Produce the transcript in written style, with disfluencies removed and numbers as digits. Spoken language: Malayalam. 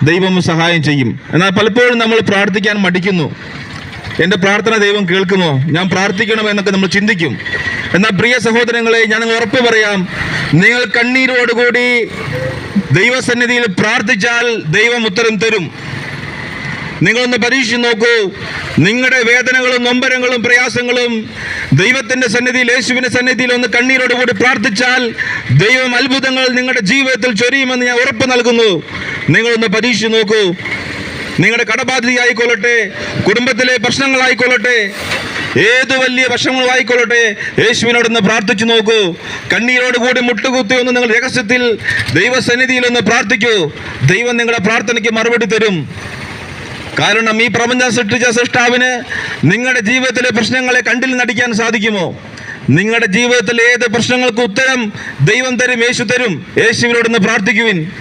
ദൈവം സഹായം ചെയ്യും. എന്നാൽ പലപ്പോഴും നമ്മൾ പ്രാർത്ഥിക്കാൻ മടിക്കുന്നു. എൻ്റെ പ്രാർത്ഥന ദൈവം കേൾക്കുമോ, ഞാൻ പ്രാർത്ഥിക്കണം എന്നൊക്കെ നമ്മൾ ചിന്തിക്കും. എന്നാൽ പ്രിയ സഹോദരങ്ങളെ, ഞാൻ ഉറപ്പ് പറയാം, നിങ്ങൾ കണ്ണീരോടുകൂടി ദൈവസന്നിധിയിൽ പ്രാർത്ഥിച്ചാൽ ദൈവം ഉത്തരം തരും. നിങ്ങളൊന്ന് പരീക്ഷിച്ച് നോക്കൂ. നിങ്ങളുടെ വേദനകളും നൊമ്പരങ്ങളും പ്രയാസങ്ങളും ദൈവത്തിന്റെ സന്നിധിയിൽ, യേശുവിന്റെ സന്നിധിയിൽ ഒന്ന് കണ്ണീരോടുകൂടി പ്രാർത്ഥിച്ചാൽ ദൈവം അത്ഭുതങ്ങൾ നിങ്ങളുടെ ജീവിതത്തിൽ ചൊരിയുമെന്ന് ഞാൻ ഉറപ്പ് നൽകുന്നു. നിങ്ങളൊന്ന് പരീക്ഷിച്ച് നോക്കൂ. നിങ്ങളുടെ കടബാധ്യതയായിക്കൊള്ളട്ടെ, കുടുംബത്തിലെ പ്രശ്നങ്ങളായിക്കൊള്ളട്ടെ, ഏത് വലിയ പ്രശ്നങ്ങളായിക്കൊള്ളട്ടെ, യേശുവിനോടൊന്ന് പ്രാർത്ഥിച്ചു നോക്കൂ. കണ്ണീരോടുകൂടി മുട്ടുകുത്തി ഒന്ന് നിങ്ങൾ രഹസ്യത്തിൽ ദൈവസന്നിധിയിൽ ഒന്ന് പ്രാർത്ഥിക്കൂ. ദൈവം നിങ്ങളുടെ പ്രാർത്ഥനയ്ക്ക് മറുപടി തരും. കാരണം ഈ പ്രപഞ്ചം സൃഷ്ടിച്ച സൃഷ്ടാവിന് നിങ്ങളുടെ ജീവിതത്തിലെ പ്രശ്നങ്ങളെ കണ്ടിൽ നടിക്കാൻ സാധിക്കുമോ? നിങ്ങളുടെ ജീവിതത്തിലെ ഏത് പ്രശ്നങ്ങൾക്ക് ഉത്തരം ദൈവം തരും, യേശു തരും. യേശുവിനോടൊന്ന് പ്രാർത്ഥിക്കുവിൻ.